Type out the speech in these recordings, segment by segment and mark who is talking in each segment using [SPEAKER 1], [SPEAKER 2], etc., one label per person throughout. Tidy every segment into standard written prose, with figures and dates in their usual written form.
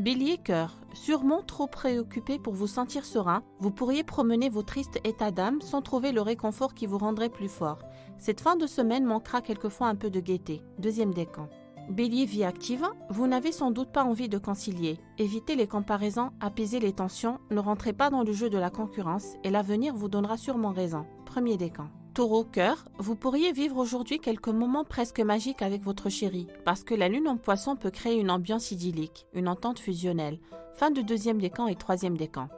[SPEAKER 1] Bélier, cœur. Sûrement trop préoccupé pour vous sentir serein, vous pourriez promener vos tristes états d'âme sans trouver le réconfort qui vous rendrait plus fort. Cette fin de semaine manquera quelquefois un peu de gaieté. Deuxième décan. Bélier, vie active, vous n'avez sans doute pas envie de concilier. Évitez les comparaisons, apaisez les tensions, ne rentrez pas dans le jeu de la concurrence et l'avenir vous donnera sûrement raison. Premier décan. Taureau, cœur, vous pourriez vivre aujourd'hui quelques moments presque magiques avec votre chérie, parce que la lune en poisson peut créer une ambiance idyllique, une entente fusionnelle. Fin du deuxième décan et troisième décan.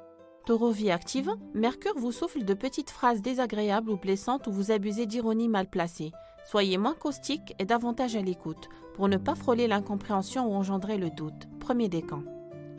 [SPEAKER 1] Taureau, vie active, Mercure vous souffle de petites phrases désagréables ou blessantes où vous abusez d'ironie mal placée. Soyez moins caustique et davantage à l'écoute, pour ne pas frôler l'incompréhension ou engendrer le doute. Premier décan.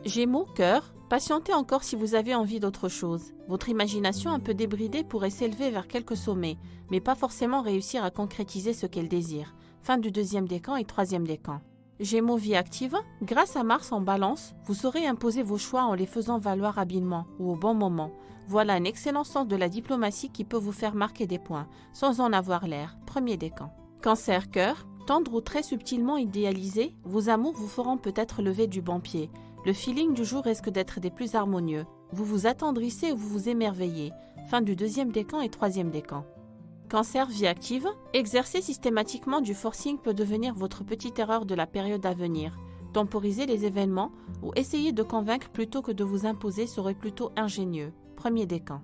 [SPEAKER 1] Gémeaux, cœur, patientez encore si vous avez envie d'autre chose. Votre imagination un peu débridée pourrait s'élever vers quelques sommets, mais pas forcément réussir à concrétiser ce qu'elle désire. Fin du deuxième décan et troisième décan. Gémeaux, vie active, grâce à Mars en balance, vous saurez imposer vos choix en les faisant valoir habilement ou au bon moment. Voilà un excellent sens de la diplomatie qui peut vous faire marquer des points, sans en avoir l'air. Premier décan. Cancer, cœur, tendre ou très subtilement idéalisé, vos amours vous feront peut-être lever du bon pied. Le feeling du jour risque d'être des plus harmonieux. Vous vous attendrissez ou vous vous émerveillez. Fin du deuxième décan et troisième décan. Cancer, vie active, exercer systématiquement du forcing peut devenir votre petite erreur de la période à venir. Temporiser les événements ou essayer de convaincre plutôt que de vous imposer serait plutôt ingénieux. Premier décan.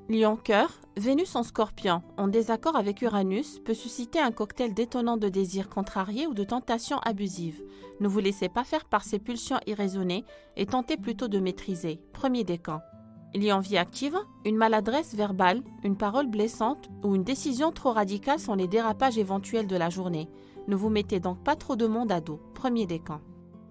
[SPEAKER 1] Lion, cœur, Vénus en Scorpion, en désaccord avec Uranus, peut susciter un cocktail détonnant de désirs contrariés ou de tentations abusives. Ne vous laissez pas faire par ces pulsions irraisonnées et tentez plutôt de maîtriser. Premier décan. Lion, vie active, une maladresse verbale, une parole blessante ou une décision trop radicale sont les dérapages éventuels de la journée. Ne vous mettez donc pas trop de monde à dos. Premier décan.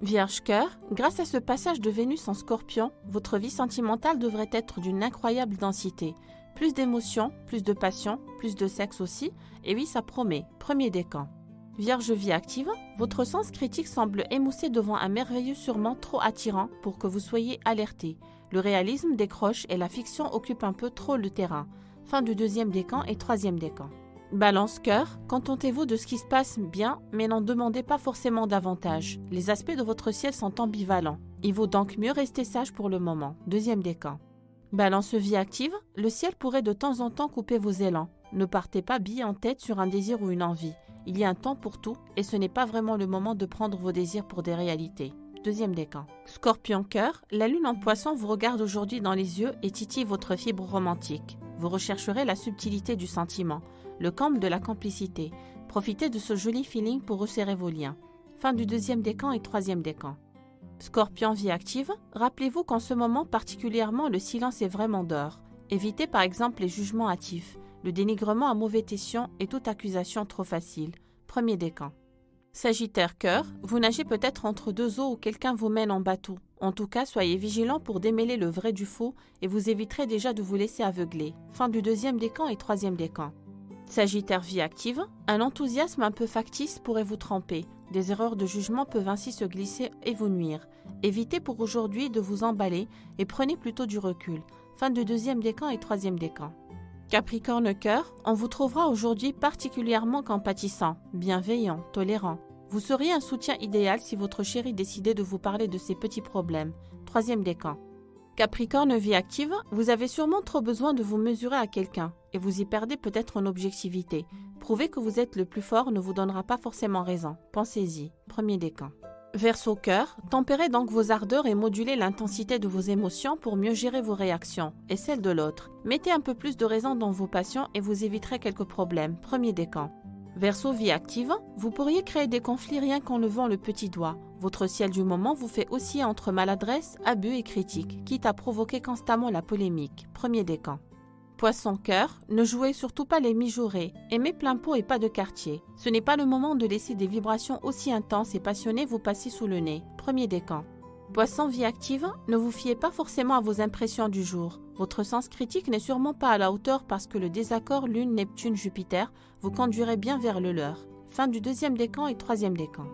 [SPEAKER 1] Vierge, cœur, grâce à ce passage de Vénus en Scorpion, votre vie sentimentale devrait être d'une incroyable densité. Plus d'émotions, plus de passion, plus de sexe aussi, et oui, ça promet. Premier décan. Vierge, vie active, votre sens critique semble émoussé devant un merveilleux sûrement trop attirant pour que vous soyez alerté. Le réalisme décroche et la fiction occupe un peu trop le terrain. Fin du deuxième décan et troisième décan. Balance, cœur, contentez-vous de ce qui se passe bien, mais n'en demandez pas forcément davantage. Les aspects de votre ciel sont ambivalents. Il vaut donc mieux rester sage pour le moment. Deuxième décan. Balance, vie active, le ciel pourrait de temps en temps couper vos élans. Ne partez pas bille en tête sur un désir ou une envie. Il y a un temps pour tout et ce n'est pas vraiment le moment de prendre vos désirs pour des réalités. Deuxième décan. Scorpion, cœur, la lune en poisson vous regarde aujourd'hui dans les yeux et titille votre fibre romantique. Vous rechercherez la subtilité du sentiment, le camp de la complicité. Profitez de ce joli feeling pour resserrer vos liens. Fin du deuxième décan et troisième décan. Scorpion, vie active, rappelez-vous qu'en ce moment particulièrement le silence est vraiment d'or. Évitez par exemple les jugements hâtifs, le dénigrement à mauvais escient et toute accusation trop facile. Premier décan. Sagittaire, cœur, vous nagez peut-être entre deux eaux où quelqu'un vous mène en bateau. En tout cas, soyez vigilant pour démêler le vrai du faux et vous éviterez déjà de vous laisser aveugler. Fin du deuxième décan et troisième décan. Sagittaire, vie active, un enthousiasme un peu factice pourrait vous tromper. Des erreurs de jugement peuvent ainsi se glisser et vous nuire. Évitez pour aujourd'hui de vous emballer et prenez plutôt du recul. Fin du deuxième décan et troisième décan. Capricorne, cœur, on vous trouvera aujourd'hui particulièrement compatissant, bienveillant, tolérant. Vous seriez un soutien idéal si votre chéri décidait de vous parler de ses petits problèmes. Troisième décan. Capricorne, vie active, vous avez sûrement trop besoin de vous mesurer à quelqu'un et vous y perdez peut-être en objectivité. Prouver que vous êtes le plus fort ne vous donnera pas forcément raison. Pensez-y. Premier décan. Verseau, cœur, tempérez donc vos ardeurs et modulez l'intensité de vos émotions pour mieux gérer vos réactions et celles de l'autre. Mettez un peu plus de raison dans vos passions et vous éviterez quelques problèmes. Premier décan. Verseau, vie active, vous pourriez créer des conflits rien qu'en levant le petit doigt. Votre ciel du moment vous fait osciller entre maladresse, abus et critique, quitte à provoquer constamment la polémique. Premier décan. Poisson, cœur, ne jouez surtout pas les mijaurés. Aimez plein pot et pas de quartier. Ce n'est pas le moment de laisser des vibrations aussi intenses et passionnées vous passer sous le nez. Premier décan. Poisson, vie active, ne vous fiez pas forcément à vos impressions du jour. Votre sens critique n'est sûrement pas à la hauteur parce que le désaccord Lune-Neptune-Jupiter vous conduirait bien vers le leur. Fin du deuxième décan et troisième décan.